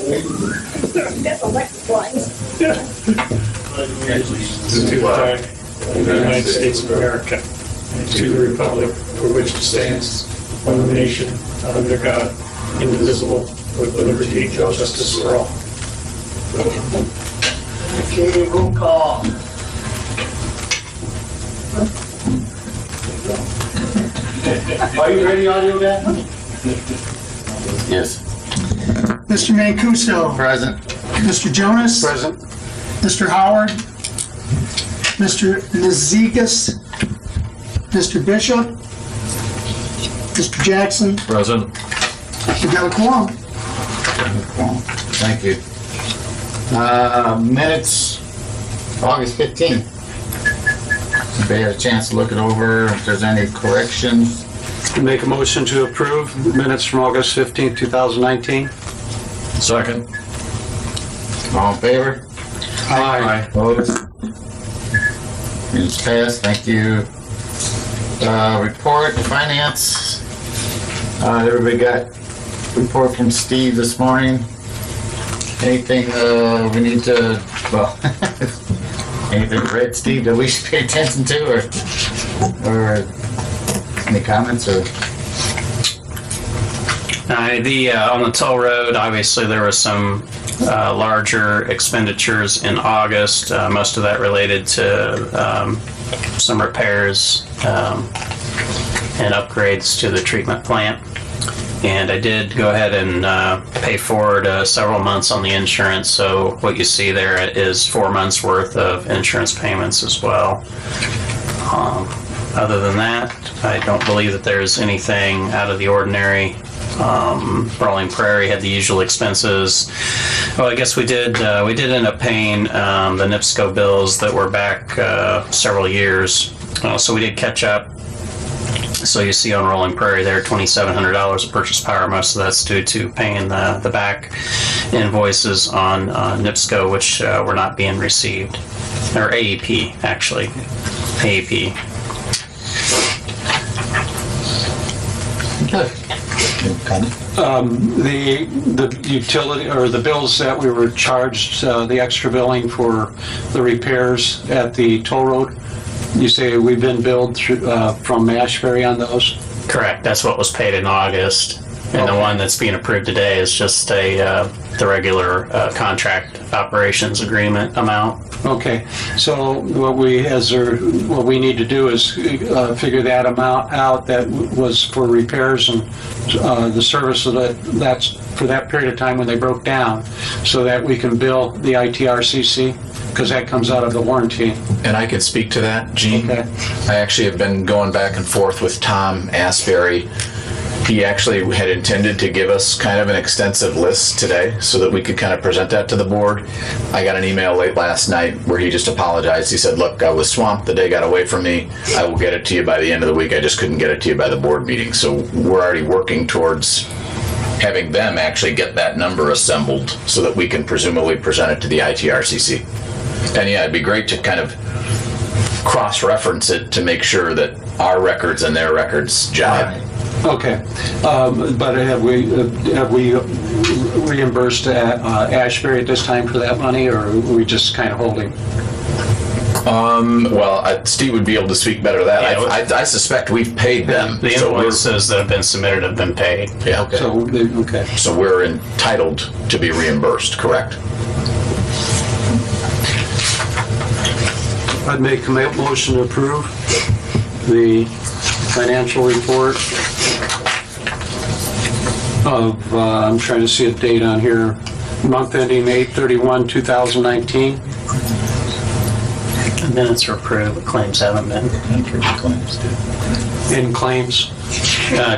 That's electric lines. To the flag of the United States of America, and to the republic for which it stands, one nation, under God, indivisible, with liberty and justice for all. Okay, roll call. Are you ready, audio guy? Yes. Mr. Mancuso. Present. Mr. Jonas. Present. Mr. Howard. Mr. Nazigas. Mr. Bishop. Mr. Jackson. Present. We got a quorum. Thank you. Minutes, August 15th. Anybody had a chance to look it over, if there's any corrections? Make a motion to approve minutes from August 15th, 2019. Second. All in favor? Aye. Opposed? Minutes passed, thank you. Report, finance. Everybody got report from Steve this morning. Anything we need to, well, anything read, Steve, that we should pay attention to, or any comments, or? On the toll road, obviously there was some larger expenditures in August. Most of that related to some repairs and upgrades to the treatment plant. And I did go ahead and pay forward several months on the insurance. So what you see there is 4 months worth of insurance payments as well. Other than that, I don't believe that there's anything out of the ordinary. Rolling Prairie had the usual expenses. Well, I guess we did end up paying the NIPSCO bills that were back several years. So we did catch up. So you see on Rolling Prairie there, $2,700 of purchase power. Most of that's due to paying the back invoices on NIPSCO, which were not being received. Or AEP, actually. AEP. The utility or the bills that we were charged, the extra billing for the repairs at the toll road, you say we've been billed through, from Ashbury on those? Correct. That's what was paid in August. And the one that's being approved today is just the regular contract operations agreement amount. Okay. So what we need to do is figure that amount out that was for repairs and the service that's for that period of time when they broke down, so that we can bill the ITRCC, because that comes out of the warranty. And I could speak to that, Gene. Okay. I actually have been going back and forth with Tom Asbury. He actually had intended to give us kind of an extensive list today so that we could kind of present that to the board. I got an email late last night where he just apologized. He said, look, I was swamped. The day got away from me. I will get it to you by the end of the week. I just couldn't get it to you by the board meeting. So we're already working towards having them actually get that number assembled so that we can presumably present it to the ITRCC. And yeah, it'd be great to kind of cross-reference it to make sure that our records and their records jive. Okay, but have we reimbursed Ashbury at this time for that money, or are we just kind of holding? Well, Steve would be able to speak better to that. Yeah, I suspect we've paid them. The invoices that have been submitted have been paid. Yeah. Okay. So we're entitled to be reimbursed, correct? I'd make a motion to approve the financial report of, I'm trying to see a date on here, month ending 8/31/2019. The minutes are approved, but claims haven't been. In claims?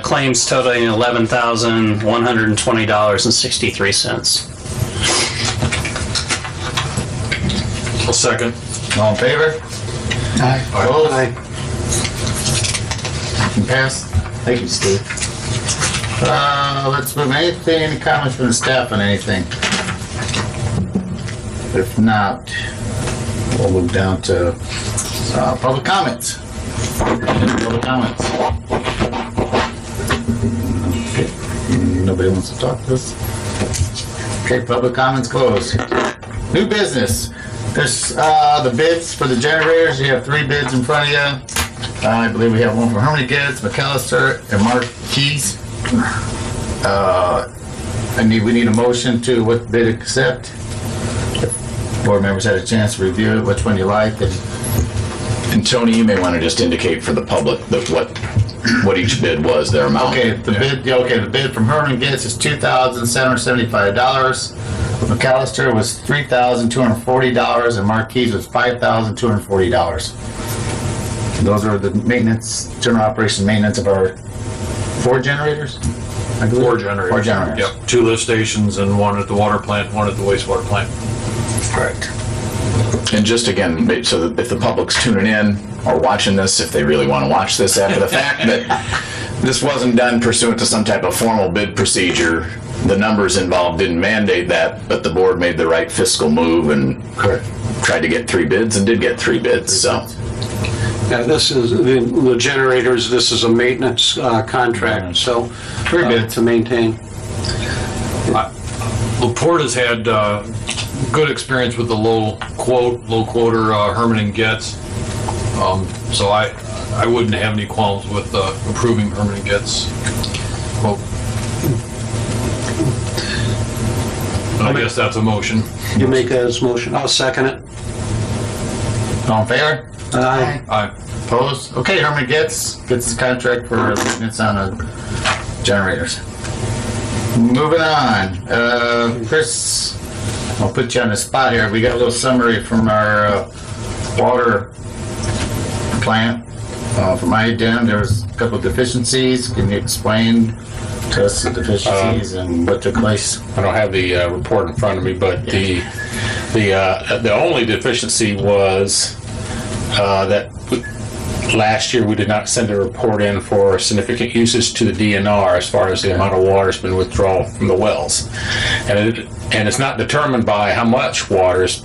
Claims totaling $11,120.63. A second. All in favor? Aye. Opposed? Aye. Motion passed. Thank you, Steve. Let's move. Any comments from the staff on anything? If not, we'll move down to public comments. Public comments. Okay. Nobody wants to talk to us? Okay, public comments closed. New business. There's the bids for the generators. You have 3 bids in front of you. I believe we have one from Harmony Gibbs, McAllister, and Mark Keys. We need a motion to what bid accept. Board members had a chance to review it, which one you like. And Tony, you may want to just indicate for the public that what each bid was, their amount. Okay, the bid from Herman Gibbs is $2,775. McAllister was $3,240, and Marquise was $5,240. Those are the maintenance, general operation maintenance of our 4 generators? I believe. 4 generators. 4 generators. Yep, 2 lift stations and 1 at the water plant, 1 at the wastewater plant. Correct. And just again, so that if the public's tuning in or watching this, if they really want to watch this after the fact, that this wasn't done pursuant to some type of formal bid procedure. The numbers involved didn't mandate that, but the board made the right fiscal move and tried to get 3 bids and did get 3 bids, so. Yeah, this is, the generators, this is a maintenance contract, so 3 bids to maintain. LaPorte has had good experience with the low quoter Herman and Getz. So I wouldn't have any qualms with approving Herman and Getz quote. I guess that's a motion. You make that as motion. I'll second it. All in favor? Aye. Aye. Opposed? Okay, Herman gets the contract for maintenance on the generators. Moving on. Chris, I'll put you on the spot here. We got a little summary from our water plant. From IDEM, there was a couple of deficiencies. Can you explain to us the deficiencies and what took place? I don't have the report in front of me, but the only deficiency was that last year we did not send a report in for significant usage to the DNR as far as the amount of water has been withdrawn from the wells, and it's not determined by how much water is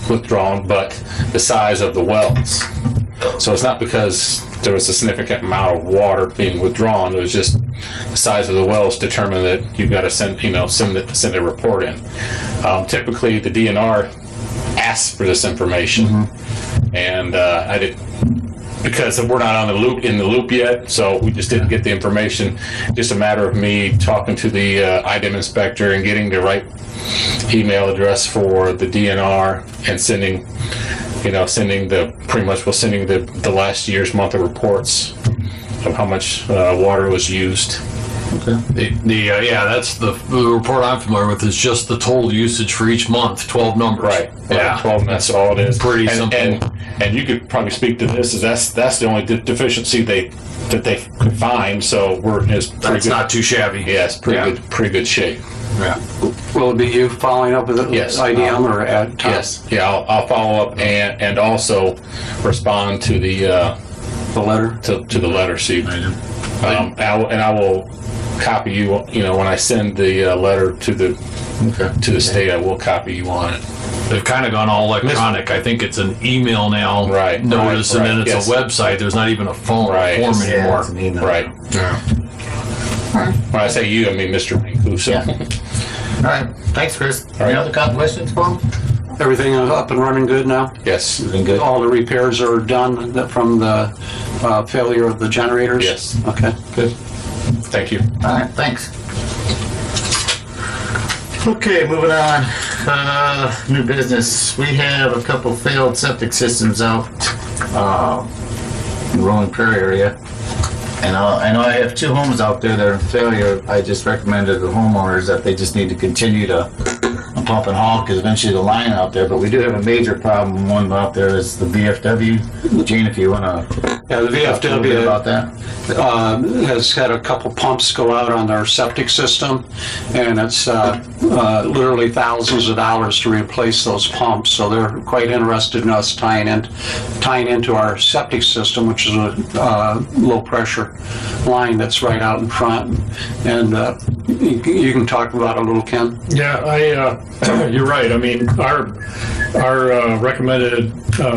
withdrawn, but the size of the wells. So it's not because there was a significant amount of water being withdrawn. It was just the size of the wells determined that you've got to send a report in. Typically, the DNR asks for this information, and I did because we're not in the loop yet. So we just didn't get the information. Just a matter of me talking to the IDEM inspector and getting the right email address for the DNR and sending the last year's month of reports of how much water was used. Okay. That's the report I'm familiar with is just the total usage for each month, 12 numbers. Right. Yeah. 12, that's all it is. Pretty simple. And you could probably speak to this, is that's the only deficiency that they could find, so That's not too shabby. Yeah, it's pretty good shape. Yeah. Will it be you following up with the Yes. IDM or at Tom? Yes. Yeah, I'll follow up and also respond to the letter? To the letter, see. I will copy you, when I send the letter to the state, I will copy you on it. They've kind of gone all electronic. I think it's an email now. Right. Notice, Right, and then it's a website. There's not even a phone form anymore. Right. Yeah. When I say you, I mean Mr. Mancuso. Yeah. All right. Thanks, Chris. Any other questions for him? Everything up and running good now? Yes. Everything good? All the repairs are done from the failure of the generators? Yes. Okay. Good. Thank you. All right, thanks. Okay, moving on. New business. We have a couple failed septic systems out in Rolling Prairie area. And I know I have 2 homes out there that are in failure. I just recommended to the homeowners that they just need to continue to pump and haul because eventually the line out there. But we do have a major problem. One out there is the VFW. Gene, if you want to Yeah, the talk a little bit VFW about that. has had a couple pumps go out on their septic system, and it's literally thousands of dollars to replace those pumps. So they're quite interested in us tying into our septic system, which is a low pressure line that's right out in front. And you can talk about it a little, Ken. Yeah, you're right. I mean, our recommended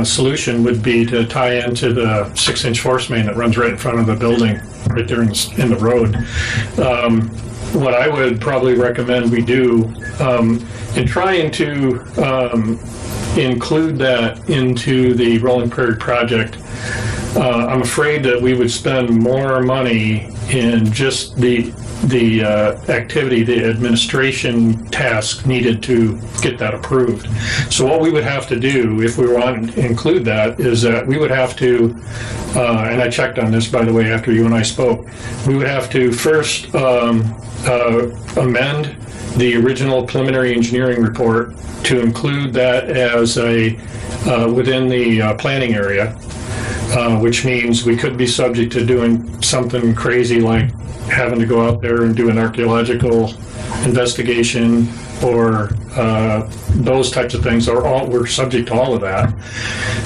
solution would be to tie into the 6-inch force main that runs right in front of the building, right there in the road. what I would probably recommend we do, in trying to include that into the Rolling Prairie project, I'm afraid that we would spend more money in just the activity, the administration task needed to get that approved. So what we would have to do, if we want to include that, is that we would have to, and I checked on this, by the way, after you and I spoke, we would have to first amend the original preliminary engineering report to include that as a within the planning area, which means we could be subject to doing something crazy like having to go out there and do an archaeological investigation or those types of things, we're subject to all of that.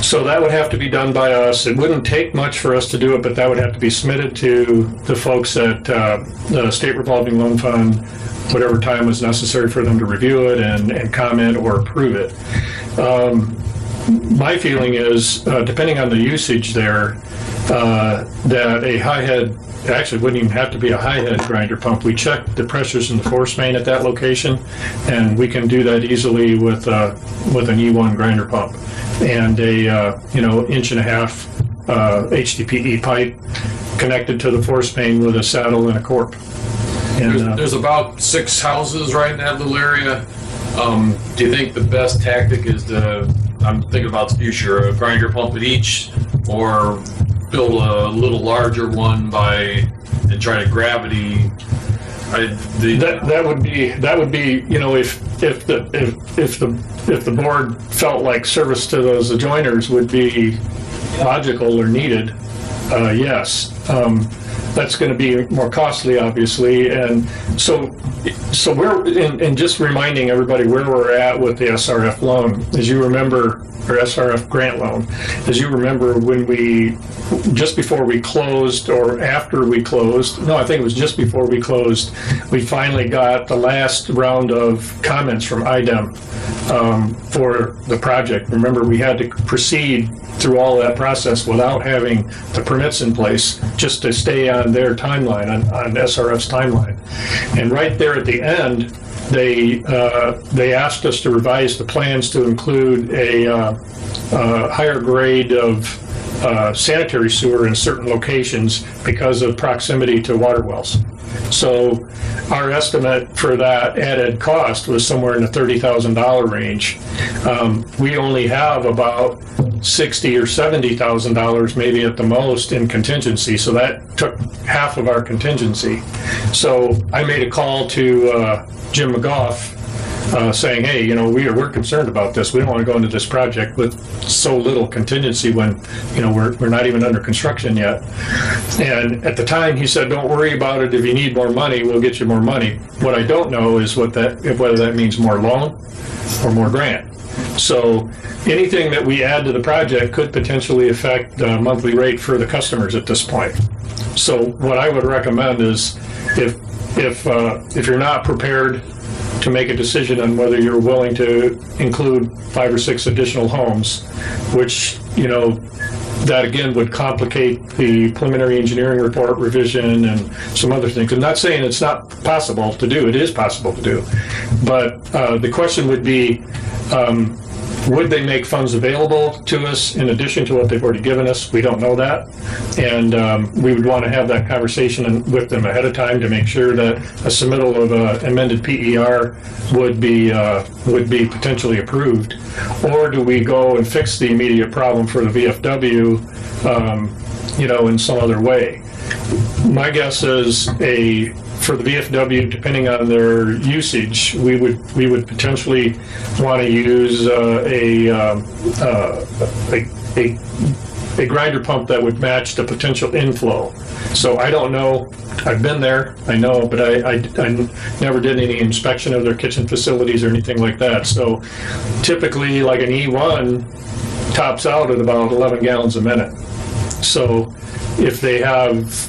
So that would have to be done by us. It wouldn't take much for us to do it, but that would have to be submitted to the folks at the State Revolving Loan Fund, whatever time was necessary for them to review it and comment or approve it. My feeling is, depending on the usage there, that a high head, actually wouldn't even have to be a high head grinder pump. We checked the pressures in the force main at that location, and we can do that easily with an E1 grinder pump and a 1.5 inch HDPE pipe connected to the force main with a saddle and a cork. And, There's about 6 houses right in that little area. Do you think the best tactic is I'm thinking about the future, a grinder pump at each, or build a little larger one and try to gravity? That would be if the board felt like service to those adjoiners would be logical or needed, yes. That's going to be more costly, obviously, and so we're and just reminding everybody where we're at with the SRF loan. As you remember, or SRF grant loan, as you remember, when just before we closed, or after we closed, no, I think it was just before we closed, we finally got the last round of comments from IDEM for the project. Remember, we had to proceed through all that process without having the permits in place, just to stay on their timeline, on SRF's timeline. And right there at the end, they asked us to revise the plans to include a higher grade of sanitary sewer in certain locations because of proximity to water wells. So our estimate for that added cost was somewhere in the $30,000 range. We only have about $60,000 or $70,000 maybe at the most in contingency, so that took half of our contingency. So I made a call to Jim McGough saying, hey, we're concerned about this. We don't want to go into this project with so little contingency when, we're not even under construction yet. And at the time he said, don't worry about it. If you need more money, we'll get you more money. What I don't know is whether that means more loan or more grant. So anything that we add to the project could potentially affect the monthly rate for the customers at this point. So what I would recommend is if you're not prepared to make a decision on whether you're willing to include 5 or 6 additional homes, which, that again would complicate the preliminary engineering report revision and some other things. I'm not saying it's not possible to do. It is possible to do. But the question would be, would they make funds available to us in addition to what they've already given us? We don't know that. And we would want to have that conversation with them ahead of time to make sure that a submittal of an amended PER would be potentially approved. Or do we go and fix the immediate problem for the VFW, in some other way? My guess is for the VFW, depending on their usage, we would potentially want to use a grinder pump that would match the potential inflow. So I don't know. I've been there, I know, but I never did any inspection of their kitchen facilities or anything like that. So typically, like an E1 tops out at about 11 gallons a minute. So if they have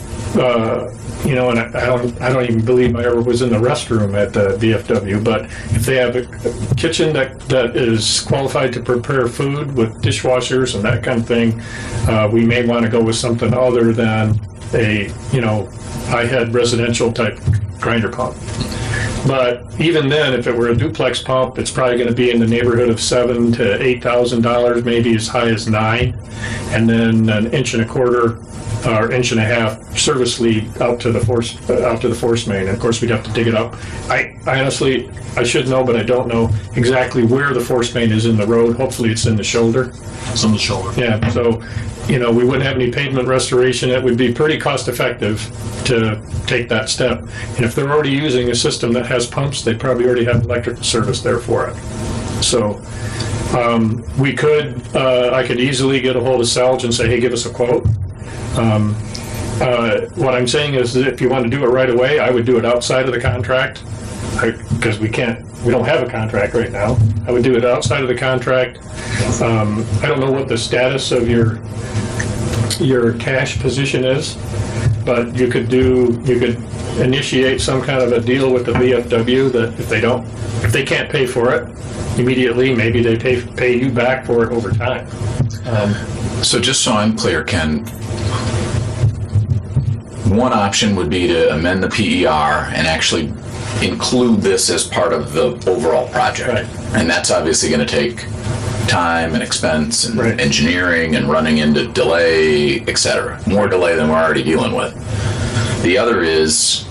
and I don't even believe I ever was in the restroom at the VFW, but if they have a kitchen that is qualified to prepare food with dishwashers and that kind of thing, we may want to go with something other than I had residential type grinder pump. But even then, if it were a duplex pump, it's probably going to be in the neighborhood of $7,000 to $8,000, maybe as high as $9,000, and then an 1.25 inch or 1.5 inch service lead out to the force main. And of course, we'd have to dig it up. I honestly, I should know, but I don't know exactly where the force main is in the road. Hopefully, it's in the shoulder. It's on the shoulder. Yeah. So, we wouldn't have any pavement restoration. It would be pretty cost effective to take that step. And if they're already using a system that has pumps, they probably already have electrical service there for it. So I could easily get a hold of Selge and say, hey, give us a quote. What I'm saying is that if you want to do it right away, I would do it outside of the contract, because we don't have a contract right now. I would do it outside of the contract. I don't know what the status of your cash position is, but you could initiate some kind of a deal with the VFW that if they can't pay for it immediately, maybe they pay you back for it over time. So just so I'm clear, Ken, one option would be to amend the PER and actually include this as part of the overall project. Right. And that's obviously going to take time and expense and Right. engineering and running into delay, etc. More delay than we're already dealing with. The other is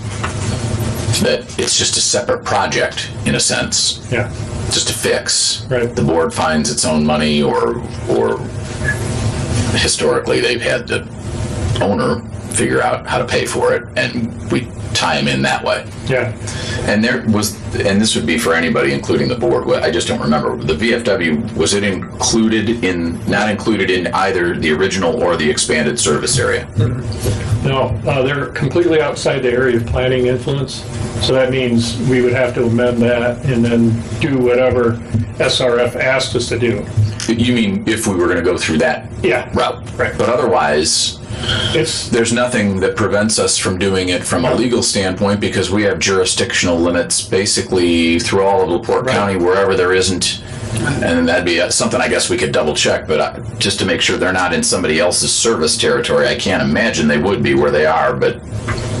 that it's just a separate project in a sense. Yeah. Just to fix. Right. The board finds its own money, or historically they've had the owner figure out how to pay for it, and we tie him in that way. Yeah. And this would be for anybody, including the board. I just don't remember. The VFW, was it not included in either the original or the expanded service area? No, they're completely outside the area of planning influence. So that means we would have to amend that and then do whatever SRF asked us to do. You mean if we were going to go through that route? Right. But otherwise, there's nothing that prevents us from doing it from a legal standpoint, because we have jurisdictional limits basically through all of LaPorte County, wherever there isn't. And that'd be something I guess we could double check, but just to make sure they're not in somebody else's service territory. I can't imagine they would be where they are, but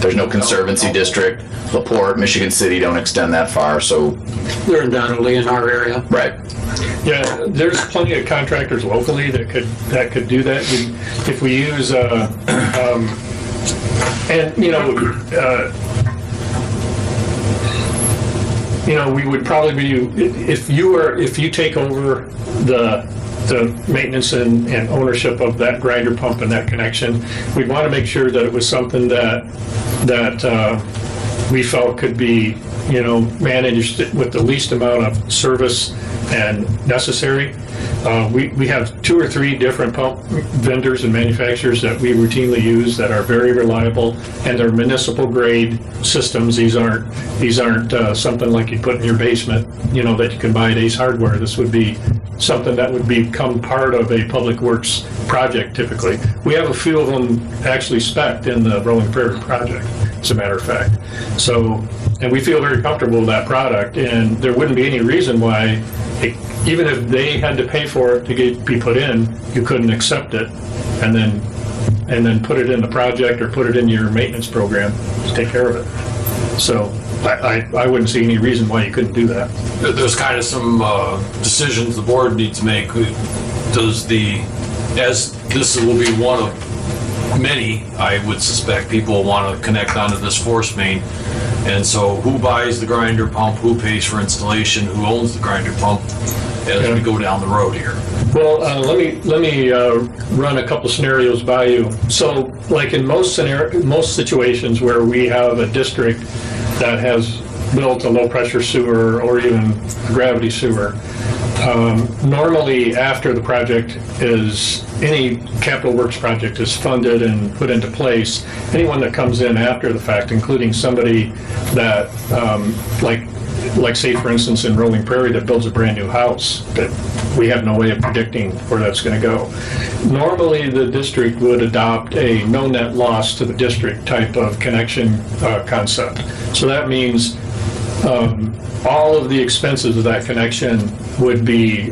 there's no conservancy district. LaPorte, Michigan City don't extend that far, so. They're undoubtedly in our area. Right. Yeah, there's plenty of contractors locally that could do that. If we use we would probably be, if you take over the maintenance and ownership of that grinder pump and that connection, we'd want to make sure that it was something that we felt could be managed with the least amount of service and necessary. We have 2 or 3 different pump vendors and manufacturers that we routinely use that are very reliable, and they're municipal grade systems. These aren't something like you put in your basement, that you can buy at Ace Hardware. This would be something that would become part of a public works project typically. We have a few of them actually spec'd in the Rolling Prairie project, as a matter of fact. So, and we feel very comfortable with that product, and there wouldn't be any reason why, even if they had to pay for it to be put in, you couldn't accept it and then put it in the project or put it in your maintenance program to take care of it. So I wouldn't see any reason why you couldn't do that. There's kind of some decisions the board needs to make. As this will be one of many, I would suspect people want to connect onto this force main. And so who buys the grinder pump, who pays for installation, who owns the grinder pump as we go down the road here? Well, let me run a couple scenarios by you. So, like in most situations where we have a district that has built a low-pressure sewer or even a gravity sewer, normally after the project any capital works project is funded and put into place, anyone that comes in after the fact, including somebody that, like say for instance in Rolling Prairie, that builds a brand new house, that we have no way of predicting where that's going to go. Normally the district would adopt a no net loss to the district type of connection concept. So that means all of the expenses of that connection would be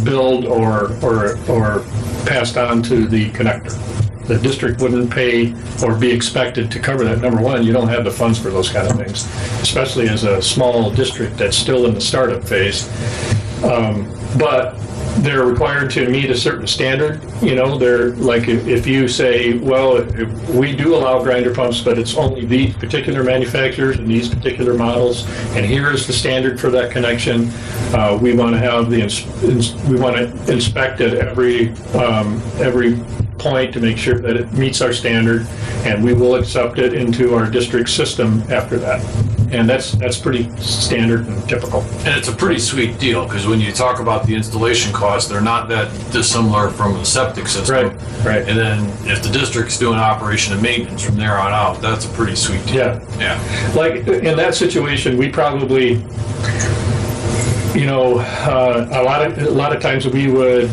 billed or passed on to the connector. The district wouldn't pay or be expected to cover that. Number one, you don't have the funds for those kind of things, especially as a small district that's still in the startup phase. But they're required to meet a certain standard. You know, they're like, if you say, well, we do allow grinder pumps, but it's only these particular manufacturers and these particular models, and here is the standard for that connection. We want to have we want to inspect it every point to make sure that it meets our standard, and we will accept it into our district system after that. And that's pretty standard and typical. And it's a pretty sweet deal, because when you talk about the installation costs, they're not that dissimilar from a septic system. Right. And then if the district's doing operation and maintenance from there on out, that's a pretty sweet deal. Yeah. Like in that situation, we probably, you know, a lot of times we would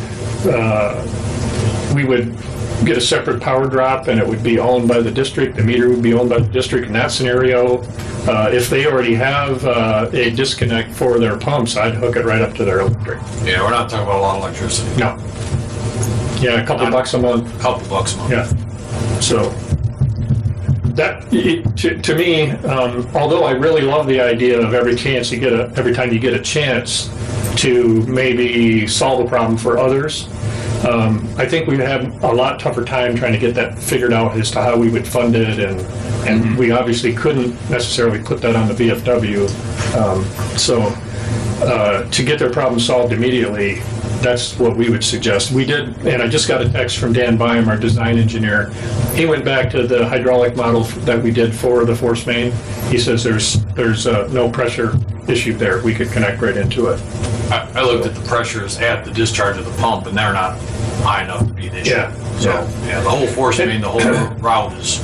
get a separate power drop, and it would be owned by the district. The meter would be owned by the district in that scenario. If they already have a disconnect for their pumps, I'd hook it right up to their electric. Yeah, we're not talking about a lot of electricity. No. Yeah, a couple bucks a month. Couple bucks a month. Yeah. So that to me, although I really love the idea of every time you get a chance to maybe solve a problem for others, I think we have a lot tougher time trying to get that figured out as to how we would fund it, and we obviously couldn't necessarily put that on the VFW. So to get their problem solved immediately, that's what we would suggest. We did, and I just got a text from Dan Byam, our design engineer. He went back to the hydraulic model that we did for the force main. He says there's no pressure issue there. We could connect right into it. I looked at the pressures at the discharge of the pump, and they're not high enough to be an issue. Yeah. So, yeah, the whole force main, the whole route is...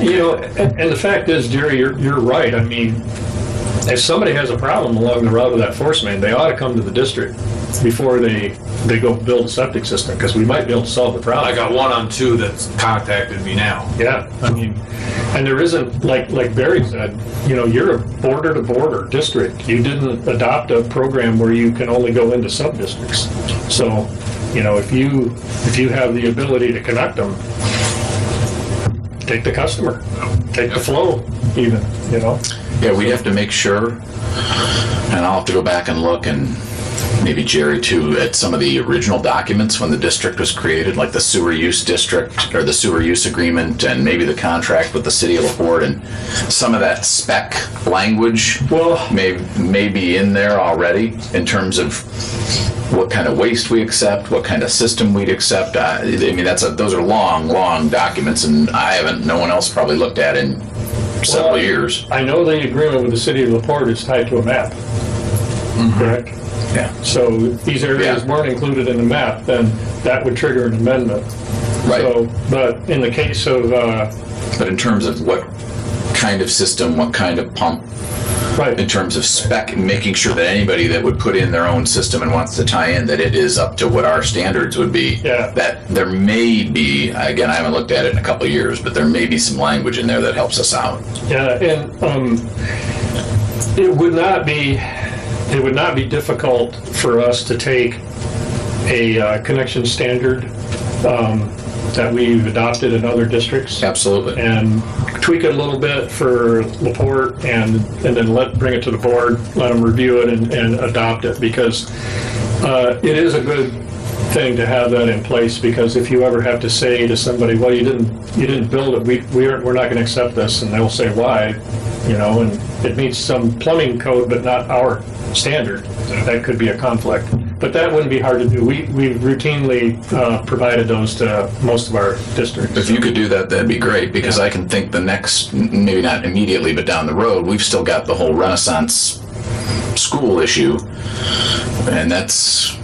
You know, and the fact is, Jerry, you're right. I mean, if somebody has a problem along the route of that force main, they ought to come to the district before they go build a septic system, because we might be able to solve the problem. I got 1 on 2 that's contacted me now. Yeah, I mean, and there isn't, like Barry said, you know, you're a border-to-border district. You didn't adopt a program where you can only go into sub-districts. So, you know, if you have the ability to connect them, take the customer, take the flow even, you know? Yeah, we have to make sure, and I'll have to go back and look, and maybe Jerry too, at some of the original documents when the district was created, like the sewer use district or the sewer use agreement, and maybe the contract with the city of LaPorte, and some of that spec language may be in there already in terms of what kind of waste we accept, what kind of system we'd accept. I mean, those are long documents, and no one else probably looked at in several years. I know the agreement with the city of LaPorte is tied to a map, correct? Yeah. So if these areas weren't included in the map, then that would trigger an amendment. Right. So, but in the case of... but in terms of what kind of system, what kind of pump, right. In terms of spec, making sure that anybody that would put in their own system and wants to tie in, that it is up to what our standards would be. Yeah. That there may be, again, I haven't looked at it in a couple of years, but there may be some language in there that helps us out. Yeah, and it would not be difficult for us to take a connection standard that we've adopted in other districts. Absolutely. And tweak it a little bit for LaPorte, and then bring it to the board, let them review it and adopt it, because it is a good thing to have that in place, because if you ever have to say to somebody, well, you didn't build it, we're not going to accept this, and they'll say why, you know, and it meets some plumbing code but not our standard, that could be a conflict. But that wouldn't be hard to do. We've routinely provided those to most of our districts. If you could do that, that'd be great, because I can think the next, maybe not immediately, but down the road, we've still got the whole Renaissance school issue, and that's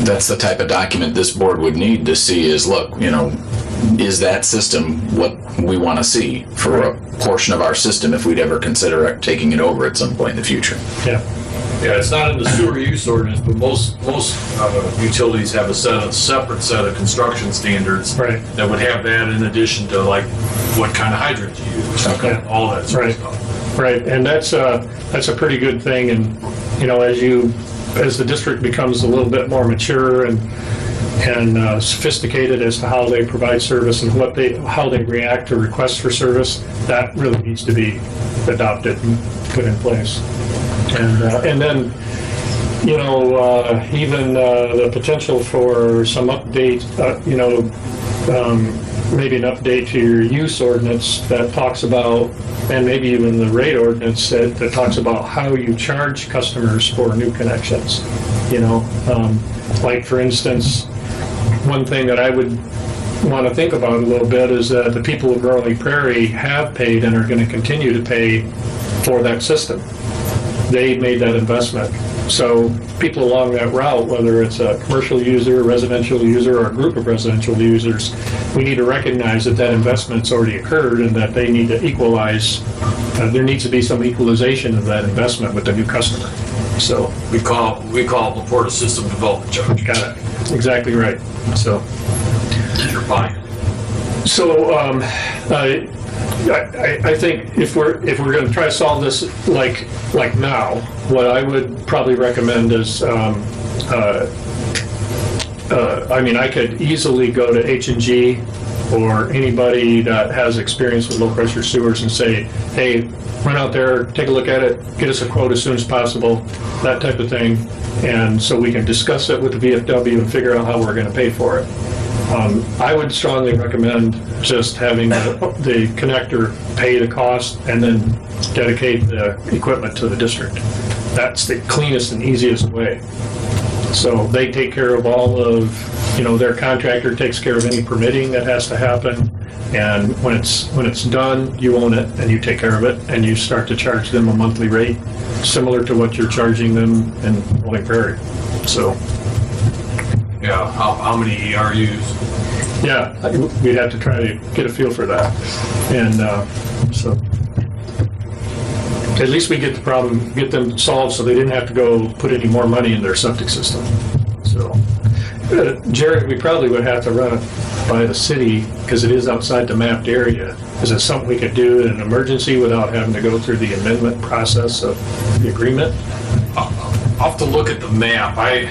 the type of document this board would need to see is, look, you know, is that system what we want to see for a portion of our system if we'd ever consider taking it over at some point in the future? Yeah. Yeah, it's not in the sewer use ordinance, but most utilities have a separate set of construction standards that would have that in addition to, like, what kind of hydrant you use, all that sort of stuff. Right, and that's a pretty good thing. And you know, as the district becomes a little bit more mature and sophisticated as to how they provide service and how they react to requests for service, that really needs to be adopted and put in place. And then, even the potential for some update, maybe an update to your use ordinance that talks about, and maybe even the rate ordinance that talks about how you charge customers for new connections. Like for instance, one thing that I would want to think about a little bit is that the people of Rolling Prairie have paid and are going to continue to pay for that system. They made that investment. So people along that route, whether it's a commercial user, residential user, or a group of residential users, we need to recognize that that investment's already occurred and that they need to equalize. There needs to be some equalization of that investment with the new customer. So We call it LaPorte System Development Charge. got it. Exactly right. So. You're buying. So I think if we're going to try to solve this like now, what I would probably recommend is, I could easily go to H&G or anybody that has experience with low pressure sewers and say, hey, run out there, take a look at it, get us a quote as soon as possible, that type of thing. And so we can discuss it with the VFW and figure out how we're going to pay for it. I would strongly recommend just having the connector pay the cost and then dedicate the equipment to the district. That's the cleanest and easiest way. So they take care of all of, their contractor takes care of any permitting that has to happen. And when it's done, you own it and you take care of it and you start to charge them a monthly rate similar to what you're charging them in Rolling Prairie. So. Yeah, how many ERUs? Yeah, we'd have to try to get a feel for that. And so at least we get the problem, get them solved so they didn't have to go put any more money in their septic system. So, Jared, we probably would have to run it by the city because it is outside the mapped area. Is it something we could do in an emergency without having to go through the amendment process of the agreement? I'll have to look at the map. I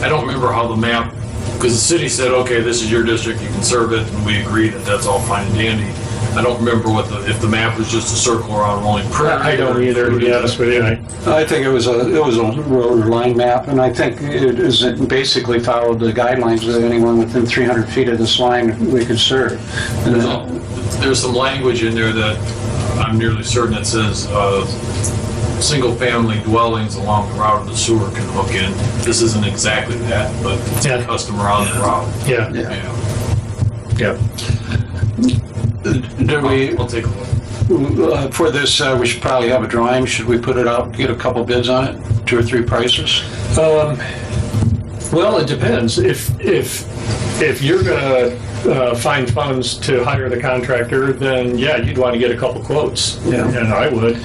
don't remember how the map, because the city said, okay, this is your district, you can serve it, and we agreed that that's all fine and dandy. I don't remember if the map was just a circle around Rolling Prairie. I don't either, to be honest with you. I think it was a road line map, and I think it basically followed the guidelines that anyone within 300 feet of this line we could serve. There's some language in there that I'm nearly certain that says single-family dwellings along the route of the sewer can hook in. This isn't exactly that, but it's a customer on the route. Yeah. I'll take a look. For this, we should probably have a drawing. Should we put it out, get a couple bids on it? 2 or 3 prices? Well, it depends. If you're going to find funds to hire the contractor, then yeah, you'd want to get a couple quotes. Yeah. And I would.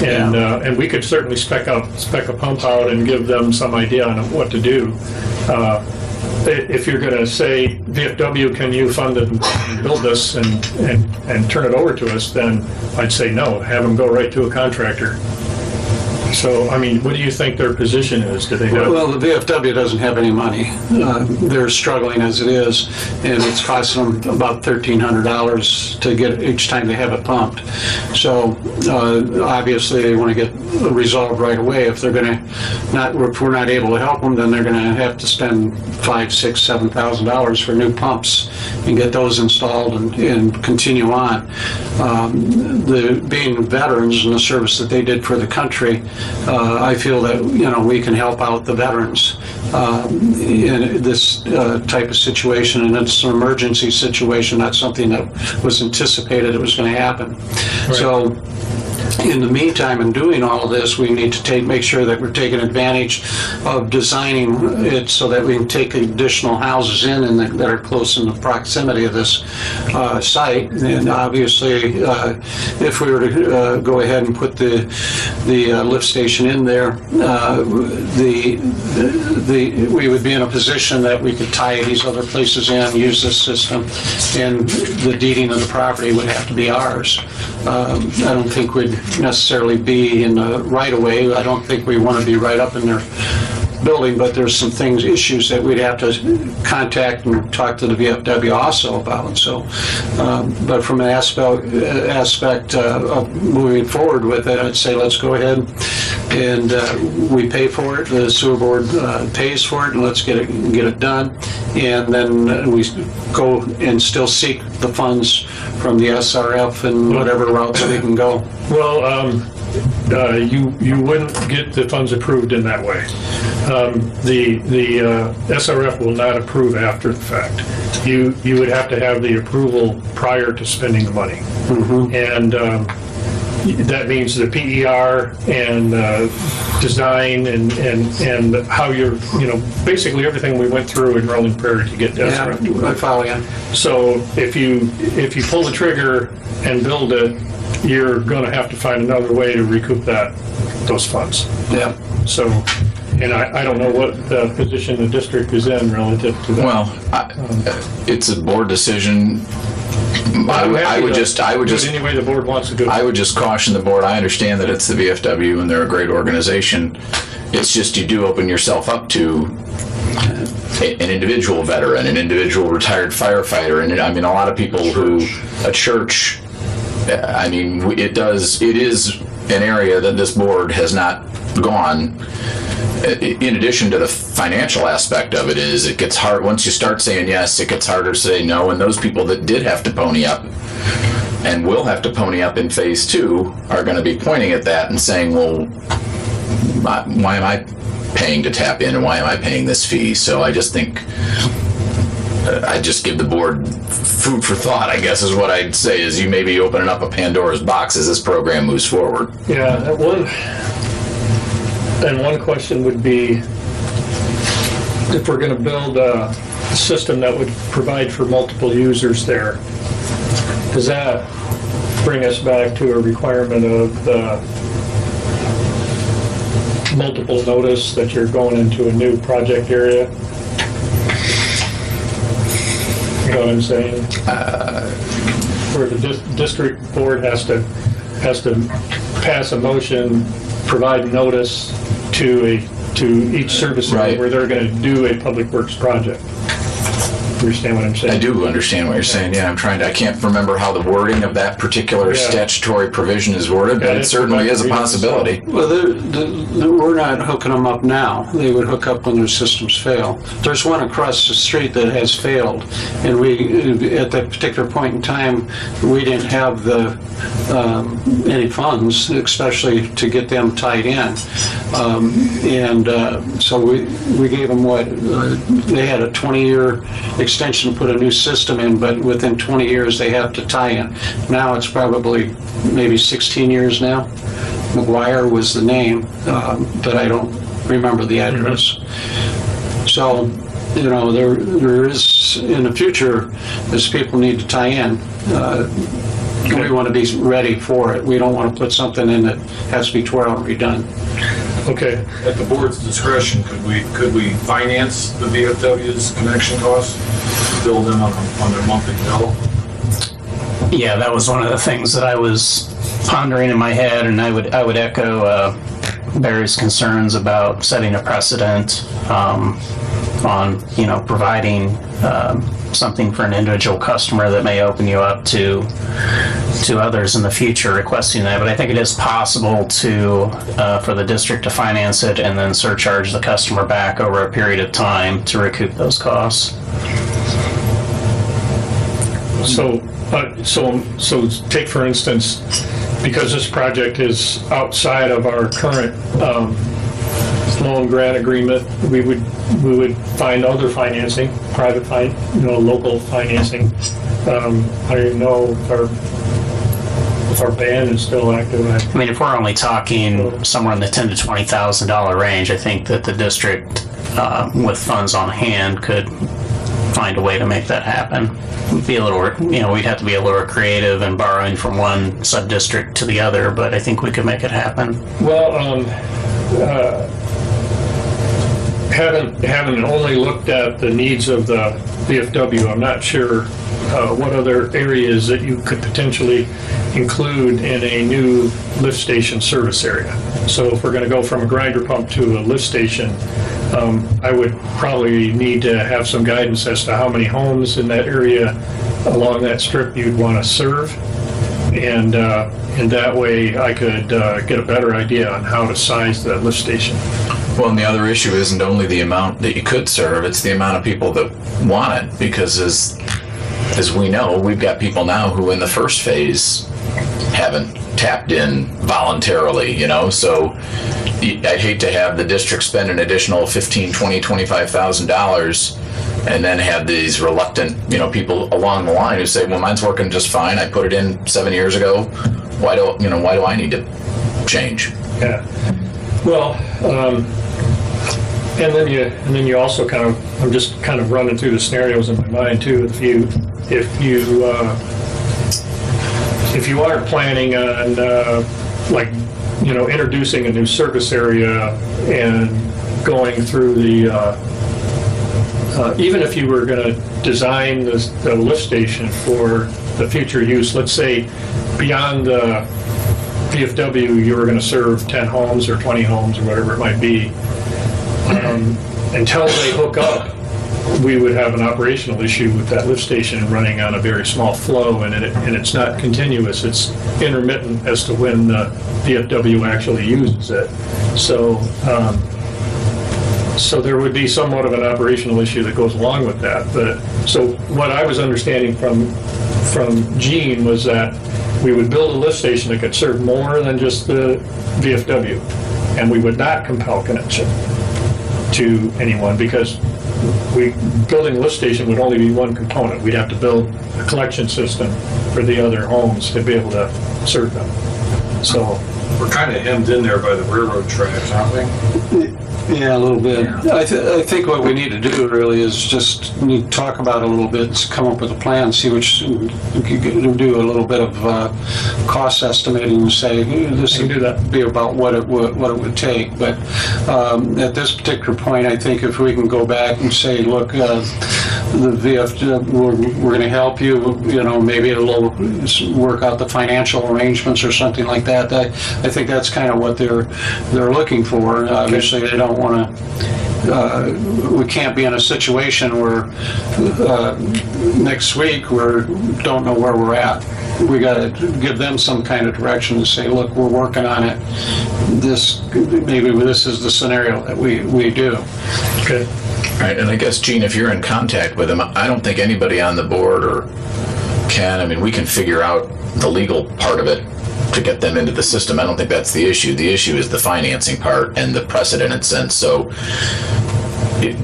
And we could certainly spec a pump out and give them some idea on what to do. If you're going to say, VFW, can you fund it and build this and turn it over to us, then I'd say no, have them go right to a contractor. So, what do you think their position is? Do they have? Well, the VFW doesn't have any money. They're struggling as it is, and it's costing them about $1,300 to get each time they have it pumped. So, obviously, they want to get resolved right away. If they're going to if we're not able to help them, then they're going to have to spend $5,000, $6,000, $7,000 for new pumps and get those installed and continue on. Being veterans and the service that they did for the country, I feel that we can help out the veterans in this type of situation, and it's an emergency situation, not something that was anticipated it was going to happen. Right. So in the meantime, in doing all of this, we need to make sure that we're taking advantage of designing it so that we can take additional houses in that are close in the proximity of this site. And obviously, if we were to go ahead and put the lift station in there, we would be in a position that we could tie these other places in, use this system, and the deeding of the property would have to be ours. I don't think we'd necessarily be in the right of way. I don't think we want to be right up in their building, but there's some things, issues that we'd have to contact and talk to the VFW also about. So, but from an aspect of moving forward with it, I'd say let's go ahead and we pay for it. The sewer board pays for it, and let's get it done. And then we go and still seek the funds from the SRF and whatever routes we can go. Well, you wouldn't get the funds approved in that way. The SRF will not approve after the fact. You would have to have the approval prior to spending the money. And that means the PER and design and how you're, basically everything we went through in Rolling Prairie to get the SRF. I follow you. So if you pull the trigger and build it, you're going to have to find another way to recoup those funds. Yeah. So, and I don't know what position the district is in relative to that. Well, it's a board decision. I would just any way the board wants to do it. I would just caution the board. I understand that it's the VFW and they're a great organization. It's just you do open yourself up to an individual veteran, an individual retired firefighter, and I mean a lot of people who a church. I mean, it is an area that this board has not gone. In addition to the financial aspect of it, it gets hard. Once you start saying yes, it gets harder to say no. And those people that did have to pony up and will have to pony up in phase 2 are going to be pointing at that and saying, well, why am I paying to tap in and why am I paying this fee? So I just think I just give the board food for thought, I guess is what I'd say, is you may be opening up a Pandora's box as this program moves forward. Yeah, one question would be, if we're going to build a system that would provide for multiple users there, does that bring us back to a requirement of the multiple notice that you're going into a new project area? You know what I'm saying? Where the district board has to pass a motion, provide notice to each service area Right. where they're going to do a public works project. Understand what I'm saying? I do understand what you're saying. Yeah, I can't remember how the wording of that particular statutory provision is worded, but it certainly is a possibility. Well, we're not hooking them up now. They would hook up when their systems fail. There's one across the street that has failed, and at that particular point in time, we didn't have any funds, especially to get them tied in. So we gave them they had a 20-year extension to put a new system in, but within 20 years they have to tie in. Now it's probably maybe 16 years now. McGuire was the name, but I don't remember the address. So, there is, in the future, as people need to tie in, we want to be ready for it. We don't want to put something in that has to be tore out and redone. Okay. At the board's discretion, could we finance the VFW's connection costs, bill them on their monthly bill? Yeah, that was one of the things that I was pondering in my head, and I would echo Barry's concerns about setting a precedent on providing something for an individual customer that may open you up to others in the future requesting that. But I think it is possible for the district to finance it and then surcharge the customer back over a period of time to recoup those costs. So take for instance, because this project is outside of our current loan grant agreement, we would find other financing, private local financing. I don't even know if our ban is still active. I mean, if we're only talking somewhere in the $10,000 to $20,000 range, I think that the district, with funds on hand, could find a way to make that happen. We'd have to be a little creative in borrowing from one sub-district to the other, but I think we could make it happen. Well, Having only looked at the needs of the VFW, I'm not sure what other areas that you could potentially include in a new lift station service area. So if we're going to go from a grinder pump to a lift station, I would probably need to have some guidance as to how many homes in that area along that strip you'd want to serve. And in that way, I could get a better idea on how to size the lift station. Well, and the other issue isn't only the amount that you could serve, it's the amount of people that want it, because as we know, we've got people now who in the first phase haven't tapped in voluntarily, so I'd hate to have the district spend an additional $15,000, $20,000, $25,000 and then have these reluctant, people along the line who say, well, mine's working just fine, I put it in 7 years ago, why do I need to change? Yeah. Well, and then you also I'm just kind of running through the scenarios in my mind too. If you aren't planning on introducing a new service area and going through the even if you were going to design the lift station for the future use, let's say beyond the VFW, you were going to serve 10 homes or 20 homes or whatever it might be. Until they hook up, we would have an operational issue with that lift station running on a very small flow, and it's not continuous. It's intermittent as to when the VFW actually uses it. So there would be somewhat of an operational issue that goes along with that. But so what I was understanding from Gene was that we would build a lift station that could serve more than just the VFW, and we would not compel connection to anyone, because building a lift station would only be one component. We'd have to build a collection system for the other homes to be able to serve them. So We're kind of hemmed in there by the railroad tracks, aren't we? Yeah, a little bit. I think what we need to do really is just talk about it a little bit, come up with a plan, see which, do a little bit of cost estimating and say, this would be about what it would take. But at this particular point, I think if we can go back and say, look, the VF, we're going to help you, maybe a little work out the financial arrangements or something like that. I think that's kind of what they're looking for. Obviously, they don't want to. We can't be in a situation where next week we don't know where we're at. We got to give them some kind of direction to say, look, we're working on it. Maybe this is the scenario that we do. Okay. Right, and I guess, Gene, if you're in contact with them, I don't think anybody on the board or we can figure out the legal part of it to get them into the system. I don't think that's the issue. The issue is the financing part and the precedent in sense. So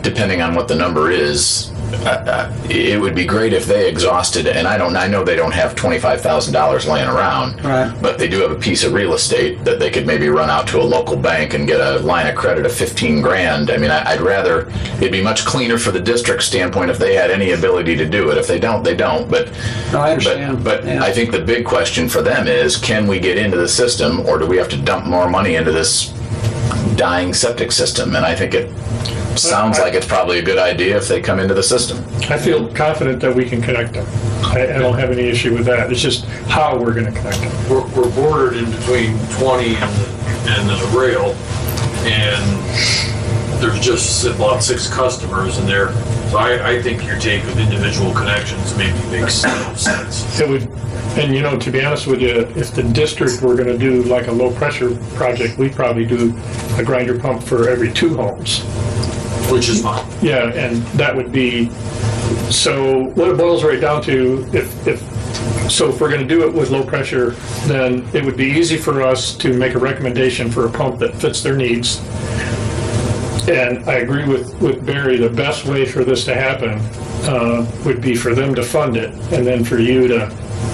depending on what the number is, it would be great if they exhausted, and I know they don't have $25,000 laying around, right, but they do have a piece of real estate that they could maybe run out to a local bank and get a line of credit of $15,000. I mean, I'd rather, it'd be much cleaner for the district standpoint if they had any ability to do it. If they don't, they don't. But no, I understand. But yeah. I think the big question for them is, can we get into the system, or do we have to dump more money into this dying septic system? And I think it sounds like it's probably a good idea if they come into the system. I feel confident that we can connect them. I don't have any issue with that. It's just how we're going to connect them. We're bordered in between 20 and the rail, and there's just about 6 customers in there. So I think your take of individual connections maybe makes sense. It would, and to be honest with you, if the district were going to do like a low pressure project, we'd probably do a grinder pump for every 2 homes. Which is fine. Yeah, and that would be, so what it boils right down to, if we're going to do it with low pressure, then it would be easy for us to make a recommendation for a pump that fits their needs. And I agree with Barry, the best way for this to happen would be for them to fund it and then for you to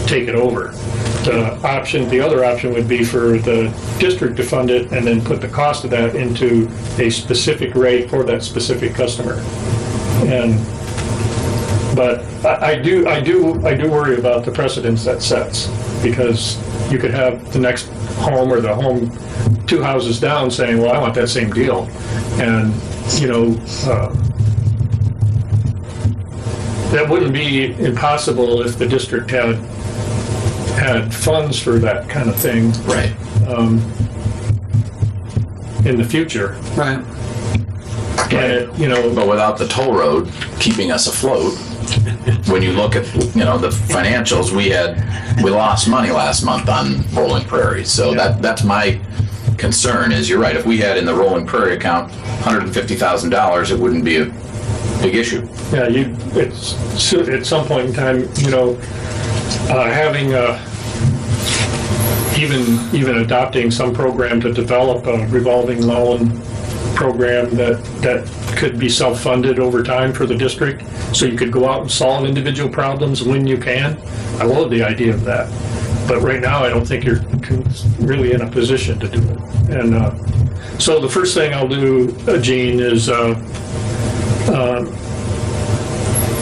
take it over. The other option would be for the district to fund it and then put the cost of that into a specific rate for that specific customer. But I do worry about the precedence that sets, because you could have the next home or the home 2 houses down saying, well, I want that same deal. And that wouldn't be impossible if the district had funds for that kind of thing Right. in the future. Right. And, But without the toll road keeping us afloat, when you look at, the financials, we lost money last month on Rolling Prairie. So that's my concern is, you're right, if we had in the Rolling Prairie account $150,000, it wouldn't be a big issue. yeah, it's at some point in time, having even adopting some program to develop a revolving loan program that could be self-funded over time for the district, so you could go out and solve individual problems when you can. I love the idea of that, but right now I don't think you're really in a position to do it. And so the first thing I'll do, Gene, is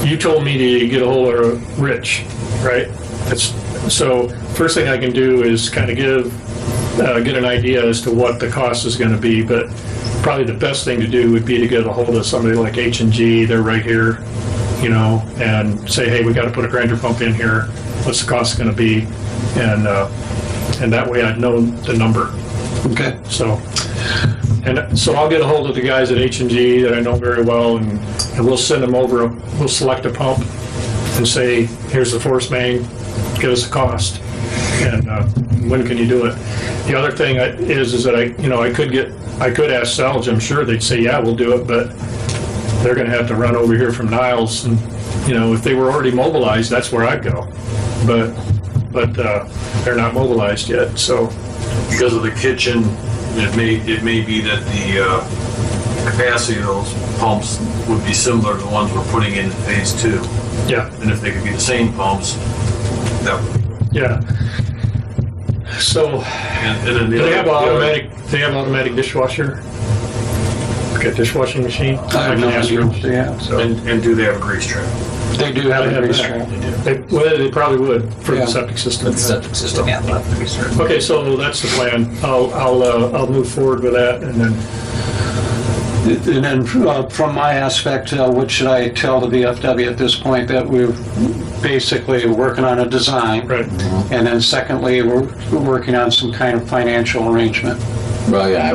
you told me to get a hold of Rich, right? So first thing I can do is kind of get an idea as to what the cost is going to be, but probably the best thing to do would be to get a hold of somebody like H&G. They're right here, and say, hey, we got to put a grinder pump in here. What's the cost going to be? And that way I'd know the number. Okay. So I'll get a hold of the guys at H&G that I know very well, and we'll send them over. We'll select a pump and say, here's the force main. Give us a cost, and when can you do it? The other thing is that I could ask Selge. I'm sure they'd say, yeah, we'll do it, but they're going to have to run over here from Niles, and if they were already mobilized, that's where I'd go. But they're not mobilized yet, so Because of the kitchen, it may be that the capacity of those pumps would be similar to the ones we're putting in phase 2. yeah. And if they could be the same pumps, that would be good. Yeah. So, And then do they have automatic dishwasher? Like a dishwashing machine? I have no ask idea them. what they have. So, And do they have a grease trap? They do have They a have grease that. trap. they probably would for Yeah. the septic system. Septic system. Yeah, left to be certain. Okay, so that's the plan. I'll move forward with that, and then And then from my aspect, what should I tell the VFW at this point? That we're basically working on a design. right. And then secondly, we're working on some kind of financial arrangement. Well, yeah,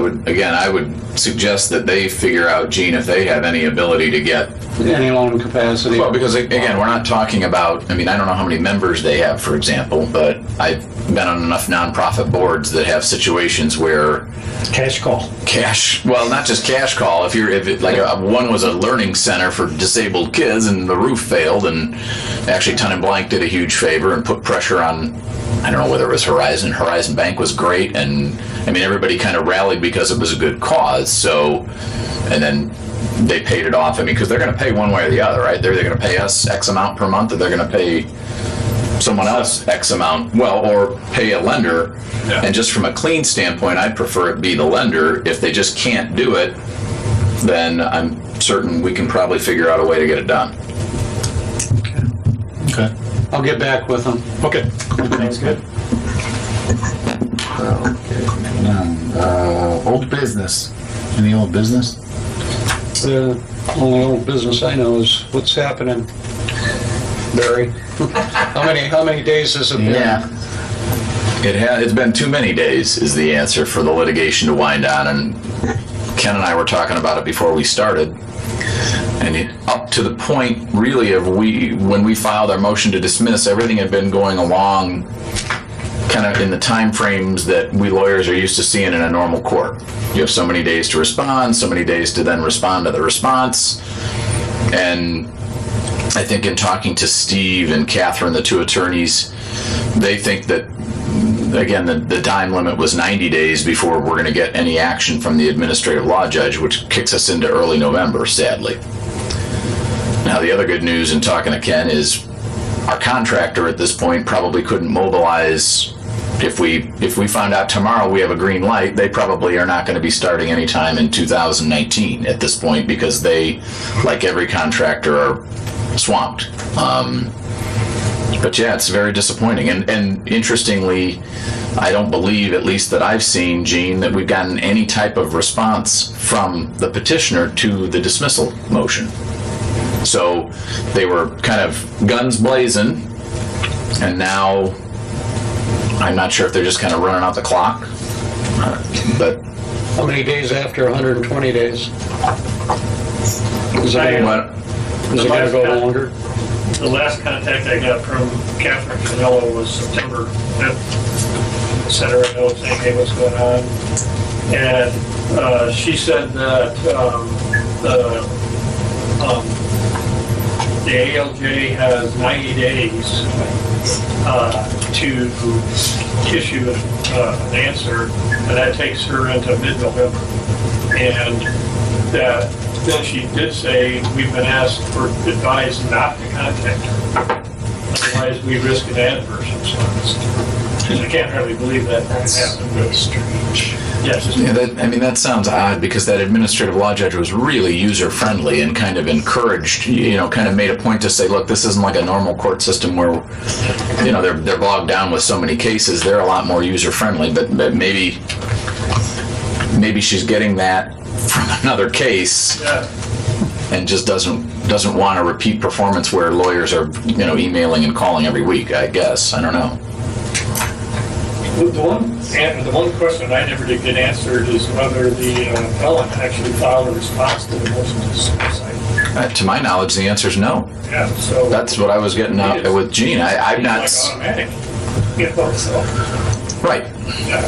I would suggest that they figure out, Gene, if they have any ability to get. Any loan capacity. Well, because again, we're not talking about, I don't know how many members they have, for example, but I've been on enough nonprofit boards that have situations where Cash call. well, not just cash call, one was a learning center for disabled kids and the roof failed, and actually Ton and Blank did a huge favor and put pressure on, I don't know whether it was Horizon Bank was great, and everybody kind of rallied because it was a good cause, so, and then they paid it off, because they're going to pay one way or the other, right? They're going to pay us X amount per month, or they're going to pay someone else X amount, or pay a lender. Yeah. And just from a clean standpoint, I'd prefer it be the lender. If they just can't do it, then I'm certain we can probably figure out a way to get it done. Okay. I'll get back with them. Okay. Sounds good. Old business. Any old business? The only old business I know is what's happening, Barry. How many days has it been? Yeah. It's been too many days is the answer for the litigation to wind on, and Ken and I were talking about it before we started. And up to the point, really, of when we filed our motion to dismiss, everything had been going along kind of in the time frames that we lawyers are used to seeing in a normal court. You have so many days to respond, so many days to then respond to the response. And I think in talking to Steve and Catherine, the two attorneys, they think that, again, the time limit was 90 days before we're going to get any action from the administrative law judge, which kicks us into early November, sadly. Now, the other good news in talking to Ken is our contractor at this point probably couldn't mobilize. If we found out tomorrow we have a green light, they probably are not going to be starting anytime in 2019 at this point, because they, like every contractor, are swamped. But yeah, it's very disappointing. And interestingly, I don't believe, at least that I've seen, Gene, that we've gotten any type of response from the petitioner to the dismissal motion. So they were kind of guns blazing, and now I'm not sure if they're just kind of running out the clock. But How many days after 120 days? Is it going to go longer? The last contact I got from Catherine Canello was September 5th. I sent her a note saying, hey, what's going on? And she said that the ALJ has 90 days to issue an answer, and that takes her into mid-November. And that then she did say, we've been asked for advice not to contact her. Otherwise, we risk an adverse response. I can't really believe that happened. Really strange. Yes. yeah, that sounds odd, because that administrative law judge was really user-friendly and kind of encouraged, kind of made a point to say, look, this isn't like a normal court system where, they're bogged down with so many cases. They're a lot more user-friendly, but maybe she's getting that from another case. Yeah. And just doesn't want a repeat performance where lawyers are, emailing and calling every week, I guess. I don't know. The one question I never did get answered is whether the appellant actually filed a response to the motion to dismiss. To my knowledge, the answer is no. Yeah, so. That's what I was getting at with Gene. I've not. Like automatic. So. Right. Yeah.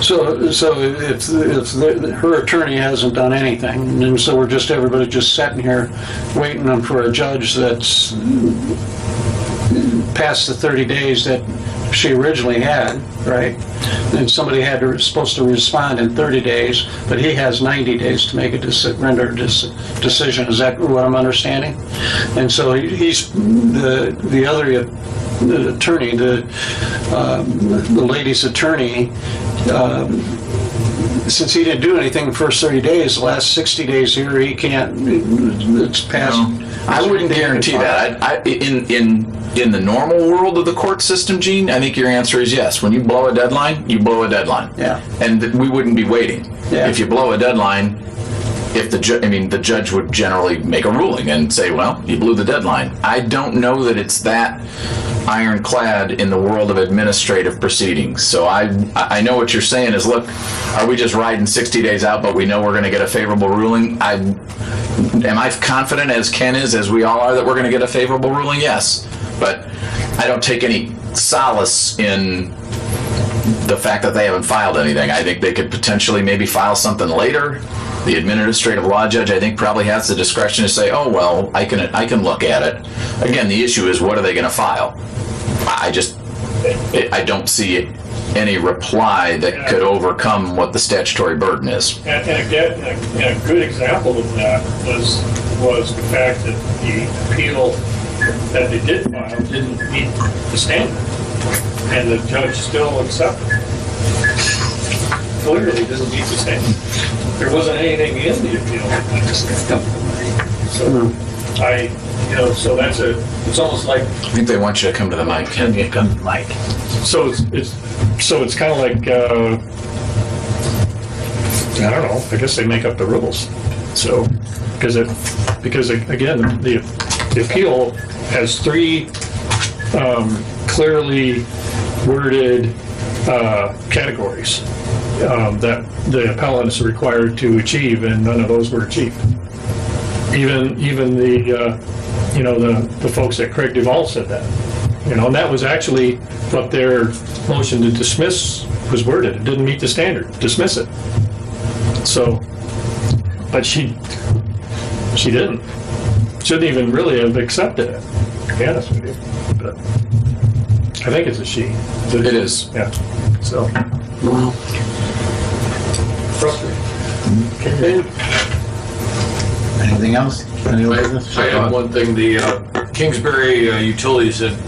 So if her attorney hasn't done anything, and so everybody just sitting here waiting for a judge that's past the 30 days that she originally had, right? And somebody supposed to respond in 30 days, but he has 90 days to make render a decision. Is that what I'm understanding? And so he's the other attorney, the lady's attorney. Since he didn't do anything the first 30 days, the last 60 days here, he can't. It's past. No, I wouldn't guarantee that. In the normal world of the court system, Gene, I think your answer is yes. When you blow a deadline, you blow a deadline. Yeah. And we wouldn't be waiting. Yeah. If you blow a deadline, the judge would generally make a ruling and say, well, you blew the deadline. I don't know that it's that ironclad in the world of administrative proceedings. So I know what you're saying is, look, are we just riding 60 days out, but we know we're going to get a favorable ruling? Am I confident, as Ken is, as we all are, that we're going to get a favorable ruling? Yes. But I don't take any solace in the fact that they haven't filed anything. I think they could potentially maybe file something later. The administrative law judge, I think, probably has the discretion to say, oh, well, I can look at it. Again, the issue is, what are they going to file? I don't see any reply that could overcome what the statutory burden is. And again, a good example of that was the fact that the appeal that they did file didn't meet the standard, and the judge still accepted it. Clearly doesn't meet the standard. There wasn't anything in the appeal. So it's almost like. I think they want you to come to the mic. Can you come to the mic? So it's kind of like, I don't know, I guess they make up the rules. So, because again, the appeal has three clearly worded categories that the appellant is required to achieve, and none of those were achieved. Even the folks at Craig Duvall said that. And that was actually what their motion to dismiss was worded. It didn't meet the standard. Dismiss it. So, but she didn't. Shouldn't even really have accepted it, to be honest with you. But I think it's a she. It is. Yeah. So. Wow. Okay. Anything else? I had one thing. The Kingsbury Utilities had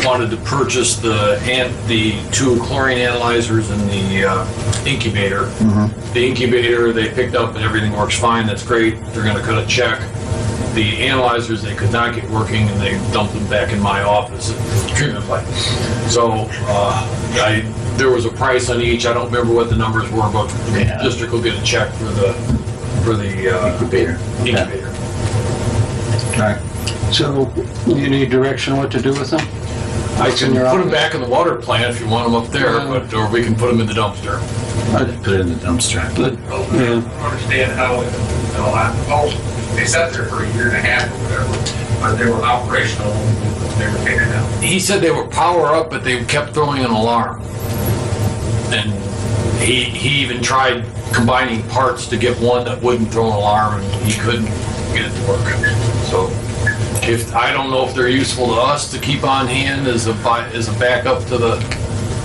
wanted to purchase the two chlorine analyzers and the incubator. The incubator they picked up and everything works fine. That's great. They're going to cut a check. the analyzers, they could not get working, and they dumped them back in my office at the treatment plant. So there was a price on each. I don't remember what the numbers were, but the district will get a check for the Incubator. incubator. All right. So you need direction what to do with them? I can put them back in the water plant if you want them up there, or we can put them in the dumpster. Put it in the dumpster. I don't understand how they sat there for a year and a half or whatever, but they were operational when they were taken out. He said they were power up, but they kept throwing an alarm. And he even tried combining parts to get one that wouldn't throw an alarm, and he couldn't get it to work. So I don't know if they're useful to us to keep on hand as a backup to the,